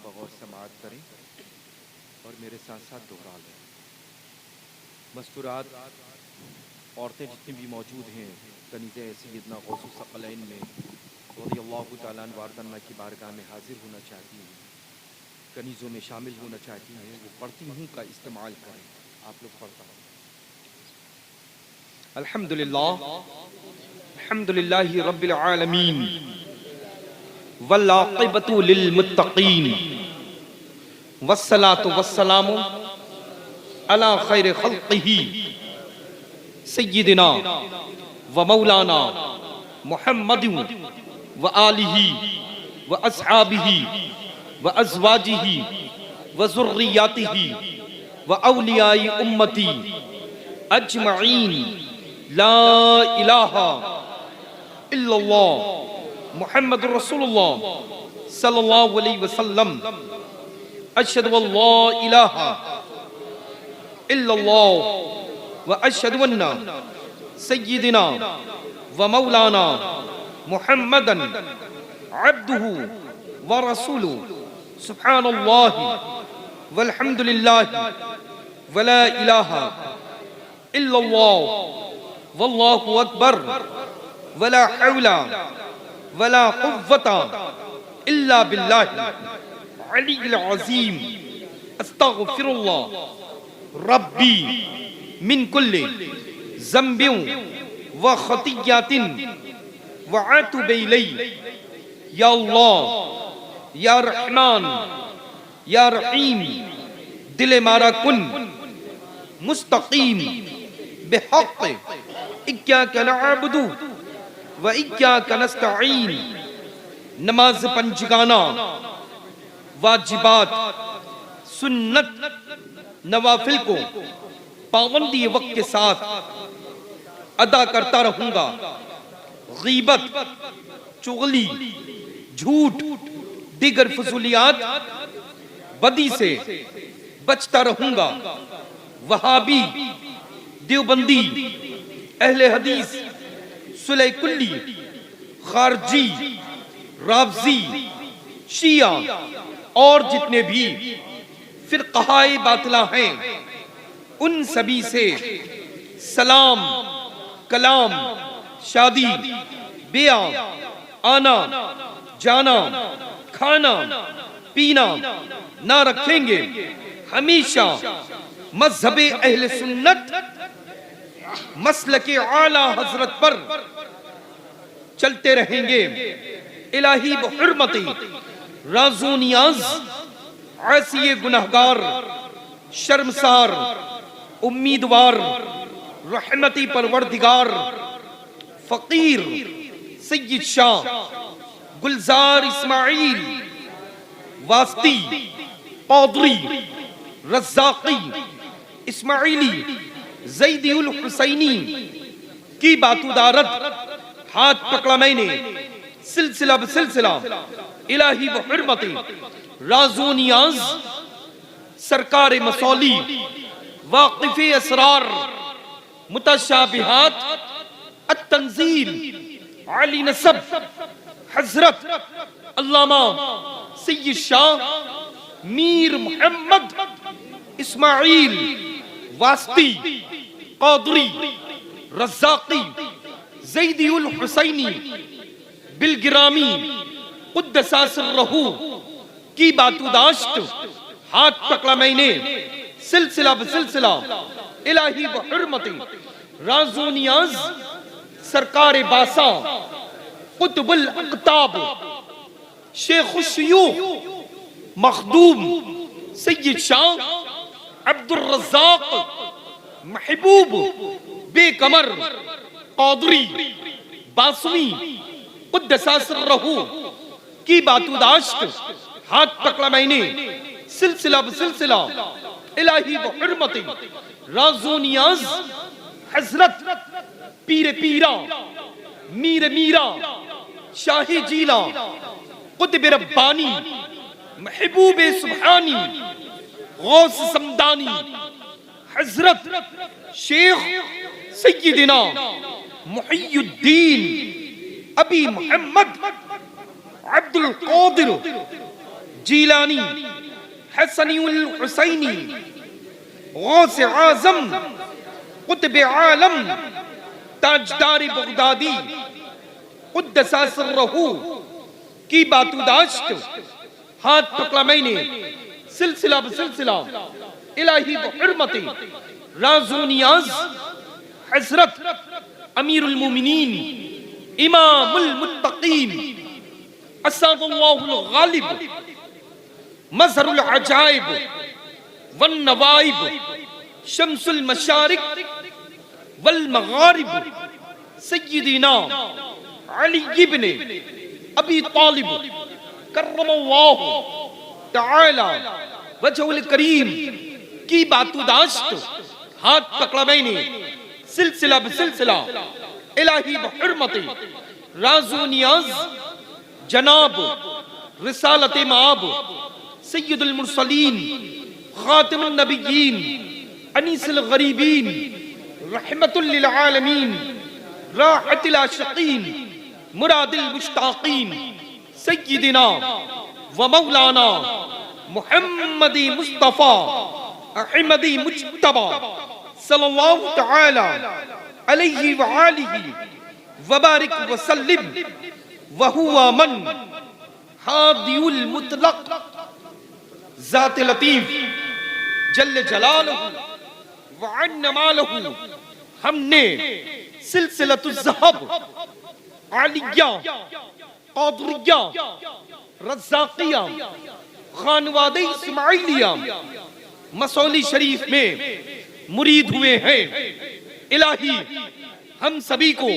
बगौर समाअत करें और मेरे साथ साथ दोहरा लें। मस्तूरात औरतें जितनी भी मौजूद हैं कनीज़े सैयदना गौसुस सकलैन में रज़ियल्लाहु तआला अन्हु वारदन्ना की बारगाह में हाजिर होना चाहती हैं, कनीज़ों में शामिल होना चाहती हैं, वो पढ़ती हूँ का इस्तेमाल करें। आप लोग पढ़ता हूँ। अल्हम्दुलिल्लाहि रब्बिल आलमीन वल आक़िबतु लिल मुत्तक़ीन वस्सलातु वस्सलामु अला खैरि खल्क़िही सय्यिदिना व मौलाना मुहम्मदिन व आलिही व अस्हाबिही व अज़वाजिही व ज़ुर्रिय्यातिही व औलियाए उम्मती अजमईन। ला इलाहा इल्लल्लाह मुहम्मदुर रसूलुल्लाह सल्लल्लाहु अलैहि वसल्लम। अशहदु अल्ला इलाहा इल्लल्लाह व अशहदु अन्ना सय्यिदिना व मौलाना मुहम्मदन अब्दुहु व रसूलुहु। सुब्हानल्लाहि वल्हम्दुलिल्लाहि व ला इलाहा इल्लल्लाह वल्लाहु अकबर वला हौला वला कुव्वता इल्ला बिल्लाहिल अलीय्यिल अज़ीम। अस्तग़फिरुल्लाह रब्बी मिन कुल्लि ज़ंबिन व ख़तिय्यतिन व अतूबु इलैहि। या अल्लाह या रहमान या रहीम दिल मारा कुन मुस्तकीम बिहक़्क़ इय्याका नअबुदु व इय्याका नस्तईन। नमाज पंजगाना, वाजिबात, सुन्नत, नवाफिल को पाबंदी वक्त के साथ अदा करता रहूंगा। गीबत, चुगली, झूठ, दीगर फजूलियात, बदी से बचता रहूंगा। वहाबी, देवबंदी, अहले हदीस, सुलह कुल्ली, खारजी, रावजी, शिया और जितने भी फिरक़ाए बातिला हैं उन सभी से सलाम, कलाम, शादी, बिया, आना, जाना, खाना, पीना ना रखेंगे। हमेशा मज़हबे अहले सुन्नत मसलके आला हजरत पर चलते रहेंगे। इलाही बहुर्मती राज़ो नियाज़ आसिए गुनहगार शर्मसार उम्मीदवार रहमती परवरदिगार फ़कीर सय्यद शाह गुलजार इस्माइल वास्ती कौदरी रज़्ज़ाक़ी इस्माइली ज़ैदी उल हुसैनी की बातुदारत हाथ पकड़ा मैंने सिलसिला बसिलसिला इलाही बहुर्मती राज़ो नियाज़ सरकार मसौली वाक़िफ़े असरार मुतशाबिहात अत-तंज़ील आली नसब हज़रत अल्लामा सय्यद शाह मीर मोहम्मद इस्माइल वास्ती कौदरी रज़्ज़ाक़ी ज़ैदी उल हुसैनी बिलगिरामी क़ुद्दसा सिर्रहू की बातुदाश्त हाथ पकड़ा मैंने सिलसिला बसिलसिला इलाही बहुर्मती राज़ो नियाज़ सरकार बासा क़ुतबुल अक़ताब शेख़ुश शयूख़ मख़दूम सय्यद शाह अब्दुर रज़्ज़ाक़ महबूब बेकमर कौदरी बासवी क़ुद्दसा सिर्रहू की बातुदाश्त हाथ पकड़ा मैंने सिलसिला बसिलसिला इलाही बहुर्मती राज़ो नियाज़ हज़रत पीर पीरा मीर मीरा शाही जीला क़ुतब रब्बानी महबूब सुब्हानी गौस समदानी हज़रत शेख सय्यदना मुहियुद्दीन अबी मोहम्मद अब्दुल क़ादिर जीलानी, हसनीउल हुसैनी, गौस आजम, कुतुब आलम, ताजदार बगदादी, कुद्दसा सिर्रहू की बातुदाश्त हाथ पकड़ा मैंने सिलसिला बसिलसिला इलाही बहुर्मती राज़ो नियाज़ हज़रत अमीरुल मोमिनीन इमामुल मुत्तक़ीन असदुल्लाहुल गालिब मज़हरुल अजाइब वन नवाइब शम्सुल मशारिक वल मगारिब सय्यिदीना अली इब्न अबी तालिब कर्रमल्लाहु तआला वजहुल करीम की बातुदाश्त हाथ पकड़ा मैंने सिलसिला बसिलसिला इलाही बहुर्मती राज़ो नियाज़ जनाब रिसालत माब सय्यदुल मुरसलीन खातिमुन नबिय्यीन अनीसुल गरीबीन रहमतुल लिल आलमीन राहतुल आशिकीन मुरादिल मुश्ताकीन सय्यिदिना व मौलाना मुहम्मदी मुस्तफा अहमदी मुज्तबा सल्लल्लाहु तआला अलैहि व आलिहि व बारिक व सल्लिम व हुवा मन हादियुल मुतलक ज़ात लतीफ जल्ल जलालहू व अन्न मालहू हमने सिलसिलतुज़ ज़हब आलिया क़ादरिया रज़्ज़ाक़िया खानवादे इस्माइलिया मसौली शरीफ में मुरीद हुए हैं। इलाही हम सभी को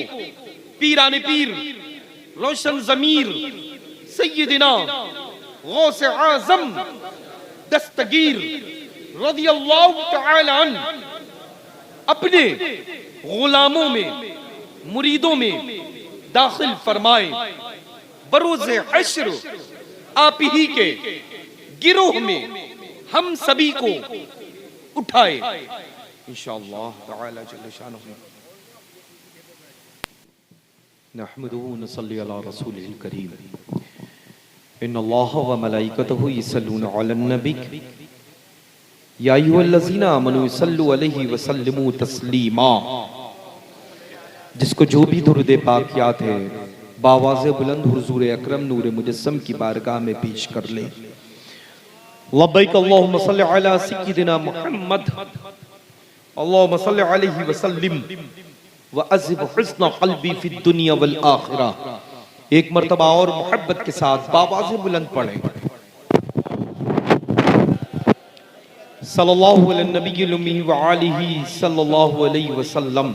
पीराने पीर रोशन ज़मीर सय्यदिना गौस आज़म दस्तगीर रज़ियल्लाहु तआला अन्हु अपने गुलामों में मुरीदों में दाखिल फरमाए। बरोज़े हश्र आप ही के गिरोह में हम सभी को उठाए इंशाअल्लाह तआला जल्ल शानुहु। नहमदुहु व नसल्ली अला रसूलिल करीम। इन्नल्लाह व मलाइकतहु यसल्लूना अलन नबी या अय्युहल्लज़ीना आमनू सल्लु अलैहि व सल्लिमू तस्लीमा। जिसको जो भी दुरूद पाक याद है बावाज़े बुलंद हुज़ूर अकरम नूर मुजस्सम की बारगाह में पेश कर ले। लब्बैक अल्लाहुम्मा सल्लि अला सय्यिदिना मुहम्मद अल्लाहुम्मा सल्लि अलैहि व सल्लिम व अज़िब हुस्न क़ल्बी फ़िद दुनिया वल आखिरह। एक मर्तबा और मोहब्बत के साथ बावाज़े बुलंद पढ़ें। सल्लल्लाहु अला नबिय्यिल उम्मी व आलिहि सल्लल्लाहु अलैहि वसल्लम।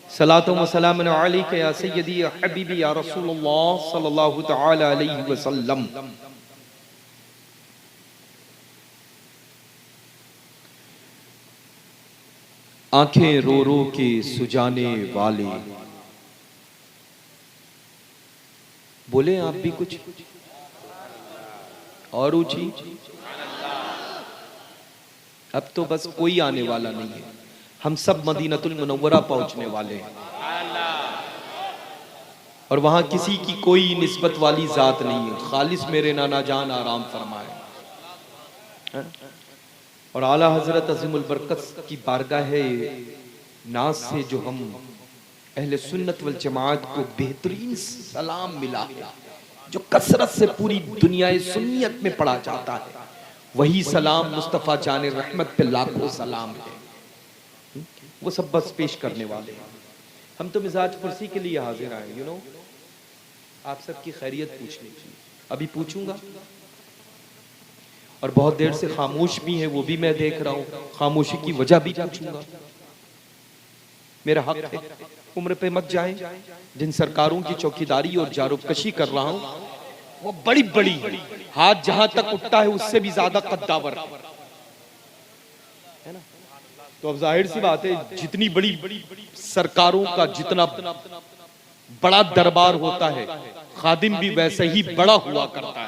सलातो व सलाम अलैका या सय्यदी या हबीबी या रसूलुल्लाह सल्लल्लाहु तआला अलैहि वसल्लम। आंखें रो रो के सुजाने वाले, बोले आप भी कुछ और ऊंची। अब तो बस कोई आने वाला नहीं है, हम सब मदीनतुल मुनव्वरा पहुंचने वाले हैं और वहां किसी की कोई निस्बत वाली जात नहीं है। खालिस मेरे नाना जान आराम फरमाए। और आला हजरत अज़ीमुल बरकत की बारगाह नाज से जो हम अहले सुन्नत वल जमात को बेहतरीन सलाम मिला है, जो कसरत से पूरी दुनिया सुन्नियत में पढ़ा जाता है, वही सलाम मुस्तफ़ा जाने रहमत पे लाखों सलाम है। वो सब बस पेश करने वाले हैं। हम तो मिजाज कुर्सी के लिए हाजिर आए, यू नो, आप सबकी खैरियत पूछने की। अभी पूछूंगा और बहुत देर से खामोश भी है, वो भी मैं देख रहा हूँ। खामोशी की वजह भी पूछूंगा। मेरा हक है, उम्र पे मत जाएं। जिन सरकारों की चौकीदारी और जारूबकशी कर रहा हूँ वो बड़ी बड़ी है, हाथ जहां तक उठता है उससे भी ज्यादा कद्दावर है ना। तो अब जाहिर सी बात है, जितनी बड़ी सरकारों का जितना बड़ा दरबार होता है, खादिम भी वैसे ही बड़ा हुआ करता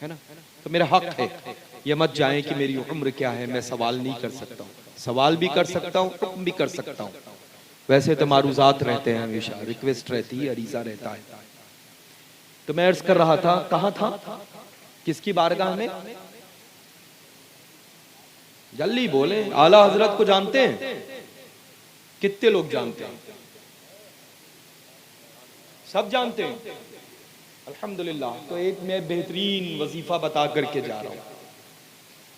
है ना। तो मेरा हक है, ये मत जाएं कि मेरी उम्र क्या है, मैं सवाल नहीं कर सकता हूँ। सवाल भी कर सकता हूँ, हुक्म भी कर सकता हूँ। वैसे तो मारूजात रहते हैं, हमेशा रिक्वेस्ट रहती है, अरीजा रहता है। तो मैं अर्ज कर रहा था, कहां था, किसकी बारगाह में? जल्दी बोले। आला हजरत को जानते हैं? कितने लोग जानते हैं? सब जानते हैं अल्हम्दुलिल्लाह। तो एक मैं बेहतरीन वजीफा बता करके जा रहा हूं,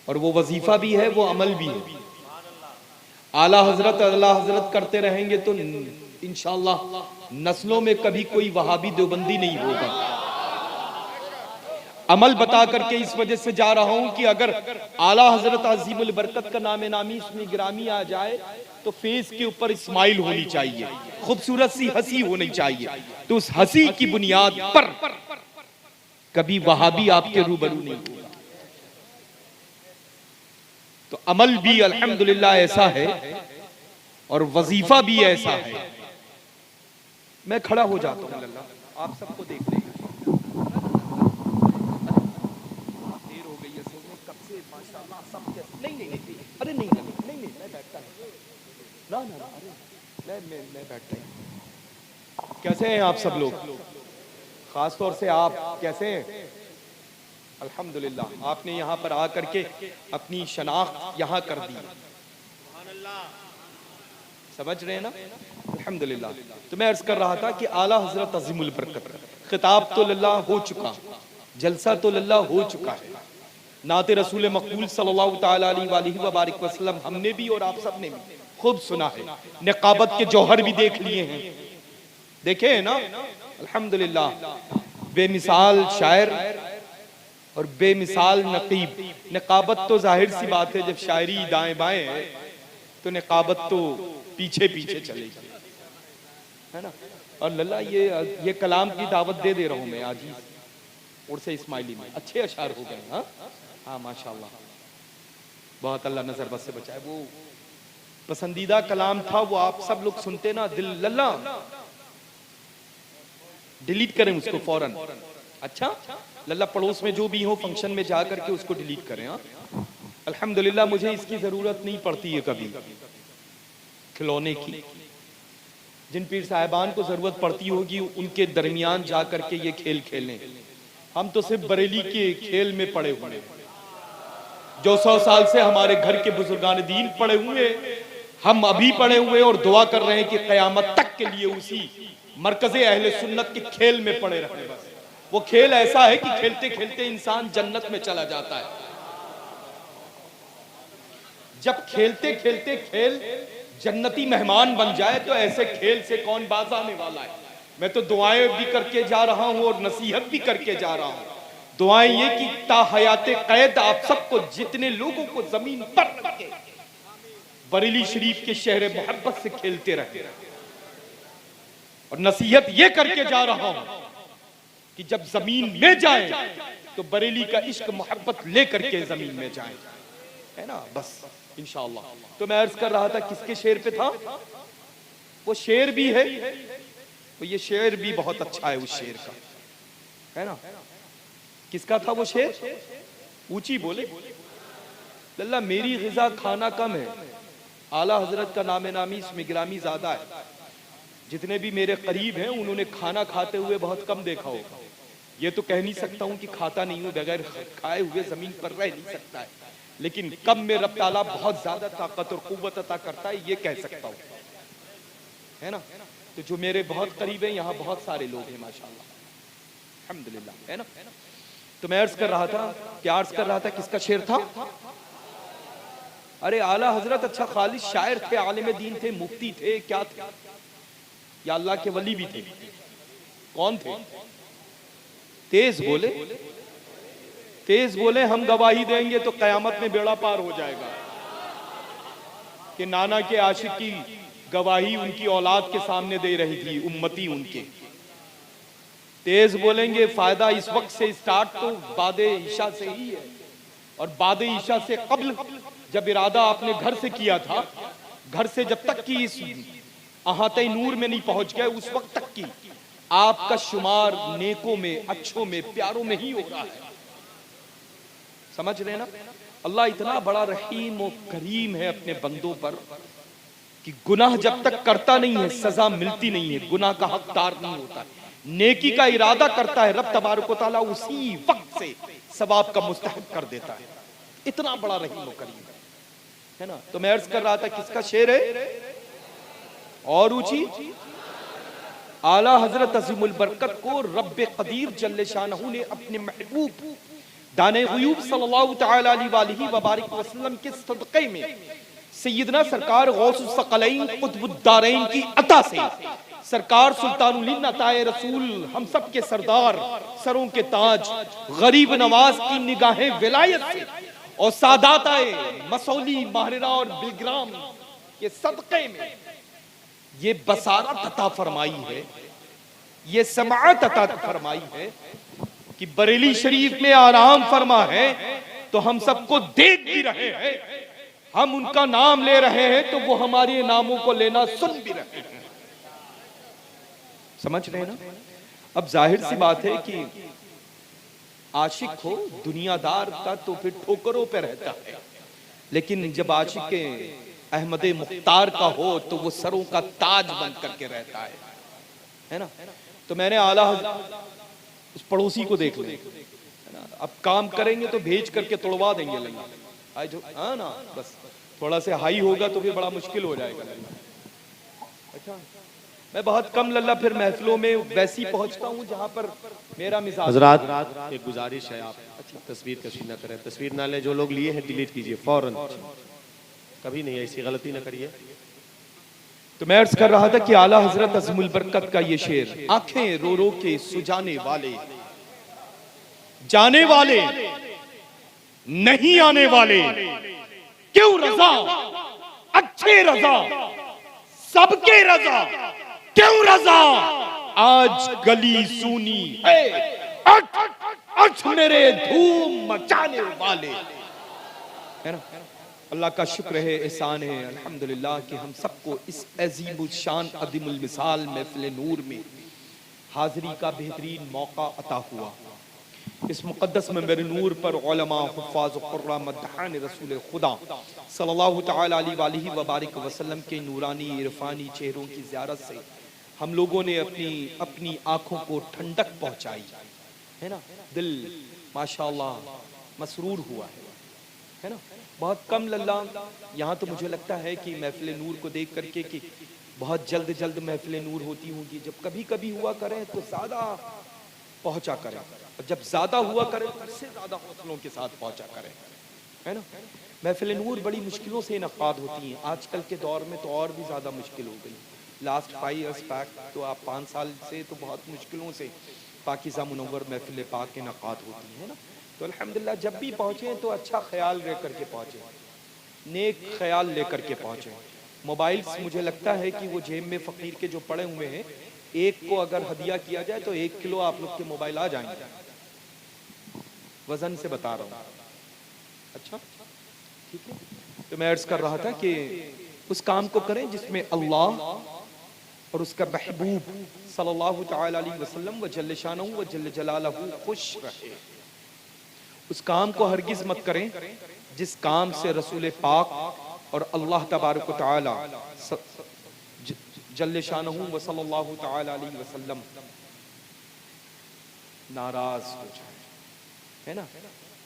और वो वजीफा भी है, वो अमल भी है। आला हजरत करते रहेंगे तो इंशाअल्लाह नस्लों में कभी कोई वहाबी देवबंदी नहीं होगा। अमल बता करके इस वजह से जा रहा हूं कि अगर आला हजरत अजीमुल बरकत का नामे नामी इसमें गिरामी आ जाए तो फेस के ऊपर स्माइल होनी चाहिए, खूबसूरत सी हंसी होनी चाहिए। तो उस हंसी की बुनियाद पर कभी वहाबी आपके रूबरू नहीं होगा। तो अमल भी अल्हम्दुलिल्लाह ऐसा है और वजीफा भी ऐसा है। मैं खड़ा हो जाता हूं, अल्लाह आप सबको देख लेंगे। देर हो गई है कब से, माशाल्लाह सब नहीं, अरे नहीं मैं बैठता ना, अरे मैं बैठता हूं। कैसे हैं आप सब लोग? खास तौर से आप कैसे हैं? अल्हम्दुलिल्लाह आपने यहाँ पर आकर के अपनी शनाख्त यहाँ कर दी, समझ रहे हैं ना? अल्हम्दुलिल्लाह। तो मैं अर्ज कर रहा था कि आला हजरत अजीमुल बरकत खिताब तो लल्लाह हो चुका, जलसा तो लल्लाह हो चुका है, नाते रसूल मकबूल सल्लल्लाहु तआला अलैहि व बारिक वसल्लम हमने भी और आप सब ने भी खूब सुना है। निकाबत के जौहर भी देख लिए हैं, देखे हैं ना? अल्हम्दुलिल्लाह बेमिसाल शायर और बेमिसाल नकीब। निकाबत तो जाहिर सी बात है, जब शायरी दाएं बाएं है तो निकाबत तो पीछे पीछे चलेगी, है ना? और लल्ला ये कलाम की दावत दे रहा हूं मैं आज ही उर्स इस्माइली में। अच्छे अशार हो गए। हाँ माशाल्लाह, बहुत अल्लाह नजर बस से बचाए। वो पसंदीदा कलाम था, वो आप सब लोग सुनते ना, दिल लल्ला डिलीट करें उसको फौरन। अच्छा लल्ला पड़ोस में जो भी हो फंक्शन में जा करके उसको डिलीट करें। अल्हम्दुलिल्लाह मुझे इसकी जरूरत नहीं पड़ती है कभी खिलौने की। जिन पीर साहिबान को जरूरत पड़ती होगी उनके दरमियान जा करके ये खेल खेलें। हम तो सिर्फ बरेली के खेल में पड़े हुए, जो 100 साल से हमारे घर के बुजुर्गान दीन पड़े हुए, हम अभी पड़े हुए और दुआ कर रहे हैं कि कयामत तक के लिए उसी मरकज़े अहले सुन्नत के खेल में पड़े रहे। बस वो खेल ऐसा है कि खेलते खेलते इंसान जन्नत में चला जाता है। जब खेलते खेलते खेल जन्नती मेहमान बन जाए तो ऐसे खेल से कौन बाज आने वाला है? मैं तो दुआएं भी करके जा रहा हूं और नसीहत भी करके जा रहा हूं। दुआएं ये कि ता हयाते कैद आप सबको, जितने लोगों को जमीन पर रखे, बरेली शरीफ के शहर मोहब्बत से खेलते रहे। और नसीहत ये करके जा रहा हूं कि जब जमीन में जाए तो बरेली का इश्क मोहब्बत लेकर के जमीन में जाए, है ना? बस इंशाअल्लाह। तो मैं अर्ज कर रहा था किसके शेर पे था? वो शेर भी है, तो ये शेर भी बहुत अच्छा है उस शेर का, है ना? किसका था वो शेर? ऊंची बोले। लल्ला मेरी ग़िज़ा खाना कम है, आला हजरत का नामे नामी इसमें गिरामी ज्यादा है। जितने भी मेरे करीब हैं उन्होंने खाना खाते हुए बहुत कम देखा होगा। ये तो कह नहीं सकता हूं कि खाता नहीं हूं, बगैर खाए हुए जमीन पर रह नहीं सकता है, लेकिन कम में रब ताला बहुत ज्यादा ताकत और कुव्वत अता करता है, ये कह सकता हूं, है ना? तो जो मेरे बहुत करीब है, यहाँ बहुत सारे लोग हैं माशाल्लाह, अल्हम्दुलिल्लाह, है ना? तो मैं अर्ज कर रहा था, क्या अर्ज कर रहा था, किसका शेर था? अरे आला हजरत अच्छा खालिस शायर थे, आलिम दीन थे, मुफ्ती थे, क्या थे? या अल्लाह के वली भी थे? कौन थे? तेज बोले, तेज बोले। हम गवाही देंगे तो कयामत में बेड़ा पार हो जाएगा कि नाना के आशिक की गवाही उनकी औलाद के सामने दे रही थी उम्मती उनके। तेज बोलेंगे। फायदा इस वक्त से स्टार्ट तो बादे ईशा से ही है, और बादे ईशा से कब्ल जब इरादा आपने घर से किया था, घर से जब तक कि इस अहाते नूर में नहीं पहुंच गए, उस वक्त तक की आपका शुमार नेकों में, अच्छों में, प्यारों में ही हो रहा है। समझ रहे ना? अल्लाह इतना बड़ा रहीम और करीम है अपने बंदों पर कि गुनाह जब तक करता नहीं है सजा मिलती नहीं है, गुनाह का हकदार नहीं होता। नेकी का इरादा करता है, रब तबारक व तआला उसी वक्त से सवाब का मुस्तहिक कर देता है। इतना बड़ा रहीम व करीम है ना। तो मैं अर्ज कर रहा था किसका शेर है और ऊंची, आला हजरत अज़ीमुल बरकत को रब्बे कदीर जल्ले शानहू ने अपने महबूब दाने ग़ुयूब सल्लल्लाहु तआला अलैहि व बारिक वसल्लम के सदक़े में सैयदना सरकार गौसुस सकलैन कुतुबुद्दारैन की अता से सरकार सुल्तानुल हिंद अताए रसूल हम सब के सरदार सरों के ताज गरीब नवाज की निगाहें विलायत से और सादात आए मसौली माहरा और बिलग्राम के सदक़े में ये बसारत अता फरमाई है, ये समाअत अता फरमाई है कि बरेली शरीफ में आराम फरमा है तो हम सबको देख भी रहे हैं, हम उनका नाम ले रहे हैं तो वो हमारे नामों को लेना सुन भी रहे हैं। समझ रहे हैं ना। अब जाहिर सी बात है कि आशिक हो दुनियादार का तो फिर ठोकरों पे रहता है, लेकिन जब आशिक के अहमद मुख्तार का हो तो वो सरों का ताज बन करके रहता है ना। तो मैंने आला उस पड़ोसी को देख लिया है ना, अब काम करेंगे तो भेज करके तोड़वा देंगे लल्ला, जो हाँ ना, बस थोड़ा से हाई होगा तो फिर बड़ा मुश्किल हो जाएगा लल्ला। अच्छा, मैं बहुत कम लल्ला फिर महफिलों में वैसी पहुंचता हूँ जहाँ पर मेरा मिजाज। हजरात एक गुजारिश है, आप तस्वीर कशी ना करें, तस्वीर ना ले, जो लोग लिए हैं डिलीट कीजिए फौरन, कभी नहीं ऐसी गलती ना करिए। तो मैं अर्ज कर रहा था कि आला हजरत अज़ीमुल बरकत का ये शेर, आंखें रो रो के सुजाने वाले, जाने वाले नहीं आने वाले, क्यों रजा अच्छे रजा सबके रजा, क्यों रजा आज गली सूनी है, अठ अठ मेरे धूम मचाने वाले, है ना। अल्लाह का शुक्र है, एहसान है अल्हम्दुलिल्लाह कि हम सबको इस अजीमुल शान अदीमुल मिसाल महफिल नूर में हाजिरी का बेहतरीन मौका अता हुआ। इस मुक़द्दस मंबर नूर पर उलमा, हुफ़्फ़ाज़, क़ुर्रा, मद्दाहान रसूल खुदा सल्लल्लाहु तआला अलैहि व बारिक वसल्लम के नूरानी इरफानी चेहरों की ज़ियारत से हम लोगों ने अपनी आँखों को ठंडक पहुँचाई है ना। दिल माशाअल्लाह मसरूर हुआ है ना। बहुत कम लल्ला यहाँ तो मुझे लगता है कि महफिल नूर को देख करके कि बहुत जल्द महफिल नूर होती होंगी, जब कभी कभी हुआ करें तो ज़्यादा पहुँचा करें, और जब ज़्यादा हुआ करें तो उससे ज़्यादा हौसलों के साथ पहुँचा करें, है ना। महफिल नूर बड़ी मुश्किलों से इनक़ाद होती हैं, आजकल के दौर में तो और भी ज़्यादा मुश्किल हो गई। लास्ट 5 years बैक तो आप 5 साल से तो बहुत मुश्किलों से पाकीज़ा मुनव्वर महफिल पाक इनक़ाद होती है ना। तो अल्हम्दुलिल्लाह जब भी पहुँचे तो अच्छा ख्याल रह करके पहुँचे, नेक ख्याल लेकर के पहुँचे। मोबाइल्स मुझे लगता है कि वो जेब में फ़कीर के जो पड़े हुए हैं, एक को अगर हदिया किया जाए तो 1 किलो आप लोग के मोबाइल आ जाएंगे, वजन से बता रहा हूँ। अच्छा ठीक है। तो मैं अर्ज कर रहा था कि उस काम को करें जिसमें अल्लाह और उसका महबूब सल्लल्लाहु तआला अलैहि वसल्लम व जल्ल शानहू व जल्ल जलालहू खुश रहे। उस काम को हरगिज मत करें जिस काम से रसूल पाक और अल्लाह तबारक व तआला जल्ल शानहू व सल्लल्लाहु तआला अलैहि वसल्लम नाराज हो जाए, है ना।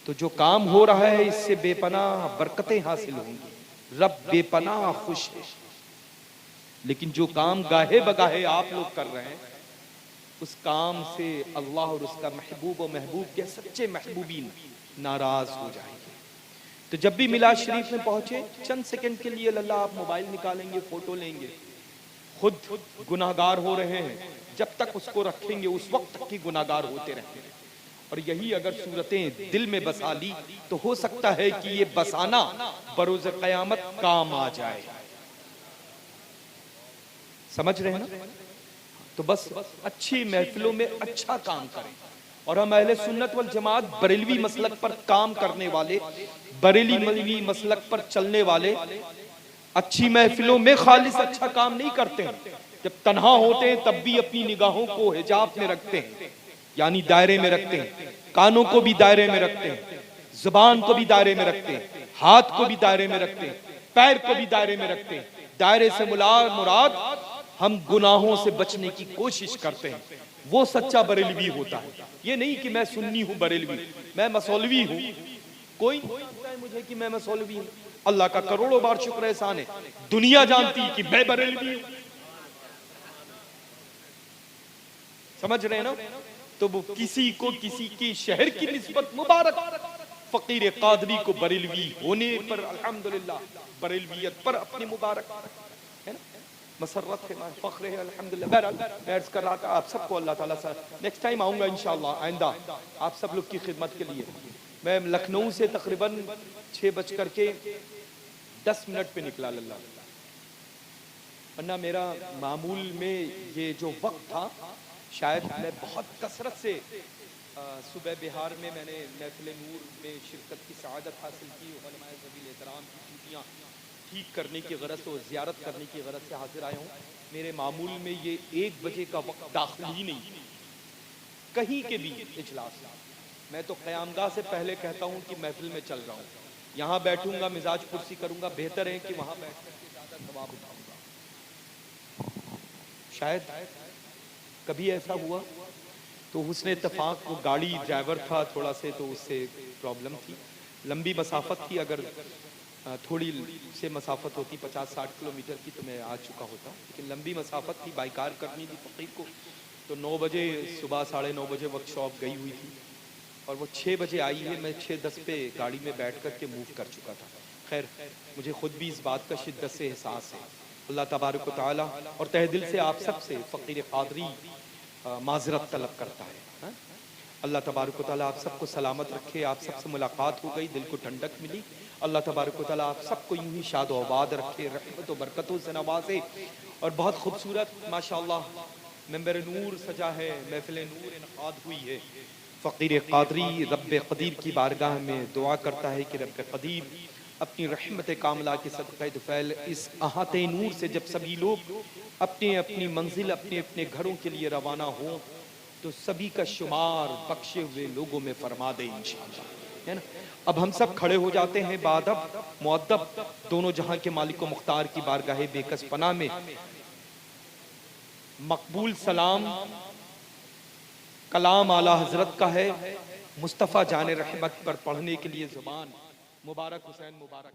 तो जो काम हो रहा है इससे बेपनाह बरकतें हासिल होंगी, रब बेपनाह खुश है। लेकिन जो काम गाहे बगाहे आप लोग कर रहे हैं उस काम से अल्लाह और उसका महबूब और महबूब के सच्चे महबूबीन नाराज हो जाएंगे। तो जब भी मिलाद शरीफ में पहुंचे चंद सेकंड के लिए लल्ला आप मोबाइल निकालेंगे, फोटो लेंगे, खुद गुनाहगार हो रहे हैं, जब तक उसको रखेंगे उस वक्त तक ही गुनाहगार होते रहेंगे। और यही अगर सूरतें दिल में बसा ली तो हो सकता है कि ये बसाना बरोज़ क़यामत काम आ जाए। समझ रहे हैं ना। तो बस अच्छी महफिलों में अच्छा काम करें। और हम अहले सुन्नत वल जमात बरेलवी मसलक पर काम करने वाले, बरेली मसलक पर चलने वाले अच्छी महफिलों में खालिस अच्छा काम नहीं करते हैं। जब तन्हा होते हैं तब भी अपनी निगाहों को हिजाब में रखते हैं, यानी दायरे में रखते हैं, कानों को भी दायरे में रखते हैं, जुबान को भी दायरे में रखते हैं, हाथ को भी दायरे में रखते हैं, पैर को भी दायरे में रखते हैं, दायरे से मुराद हम गुनाहों से बचने की कोशिश करते हैं, वो सच्चा बरेलवी होता है। ये नहीं कि मैं सुन्नी हूं बरेलवी, मैं मसौलवी हूं। कोई नहीं जानता है मुझे कि मैं मसौलवी हूं। अल्लाह का करोड़ों बार शुक्र एहसान है, दुनिया जानती है कि मैं बरेलवी हूं। समझ रहे हैं ना? तो वो किसी को किसी की शहर की निस्बत मुबारक, फकीर कादरी को बरेलवी होने पर अल्हम्दुलिल्लाह, बरेलवियत पर अपनी मुबारक है ना, मसरत है, फख्र है अल्हम्दुलिल्लाह। बहरहाल मैं अर्ज कर रहा था आप सबको अल्लाह ताला से नेक्स्ट टाइम आऊंगा इंशाअल्लाह, आइंदा आप सब लोग की खिदमत के लिए। मैं लखनऊ से तकरीबन 6:10 पे निकला लल्ला, वरना मेरा मामूल में ये जो वक्त था, शायद मैं बहुत कसरत से सुबह बिहार में मैंने महफिल नूर में शिरकत की सआदत हासिल की, उलमाए ज़वील एहतराम की छुट्टियाँ ठीक करने की गरज से और ज़ियारत करने की गरज से हाजिर आया हूँ। मेरे मामूल में ये 1 बजे का वक्त दाखिल ही नहीं कहीं के भी इजलास। मैं तो क़यामगाह से पहले कहता हूँ कि महफिल में चल रहा हूँ, यहाँ बैठूंगा, मिजाज कुर्सी करूंगा, बेहतर है कि वहाँ बैठ करके ज़्यादा सवाब उठाऊंगा। शायद कभी ऐसा हुआ तो उसने इत्तेफाक, वो गाड़ी ड्राइवर था थोड़ा से, तो उससे प्रॉब्लम थी, लंबी मसाफत थी। अगर थोड़ी से मसाफत होती 50-60 किलोमीटर की तो मैं आ चुका होता, लेकिन लंबी मसाफत थी, बाइकार करनी थी फ़कीर को। तो 9 बजे सुबह 9:30 बजे वर्कशॉप गई हुई थी और वो 6 बजे आई है। मैं 6:10 पे गाड़ी में बैठ कर के मूव कर चुका था। खैर मुझे खुद भी इस बात का शिद्दत से एहसास है। अल्लाह तबारक व तआला और तहे दिल से आप सब से फ़कीर कादरी माजरत तलब करता है। हा? अल्लाह तबारक व तआला आप सबको सलामत रखे। आप सबसे मुलाकात हो गई, दिल को ठंडक मिली। अल्लाह तबारक व तआला आप सबको यूं ही शाद व आबाद रखे, रहमत व बरकतों से नवाजे। और बहुत खूबसूरत माशाअल्लाह मेंबर नूर सजा है, महफिल नूर इनकाद हुई है। फ़कीर कादरी रब्ब क़दीर की बारगाह में दुआ करता है कि रब्ब क़दीर अपनी रहमत कामला के सदक़े दुफ़ैल इस अहाते नूर से जब सभी लोग अपने अपनी मंजिल, अपने अपने घरों के लिए रवाना हो, तो सभी का शुमार बख्शे हुए लोगों में फरमा दे इंशाअल्लाह, है ना। अब हम सब खड़े हो जाते हैं बाअदब मुअद्दब दोनों जहां के मालिक व मुख्तार की बारगाह बेकस पनाह में। मकबूल सलाम कलाम आला हजरत का है, मुस्तफ़ा जाने रहमत पर पढ़ने के लिए ज़ुबान मुबारक हुसैन मुबारक।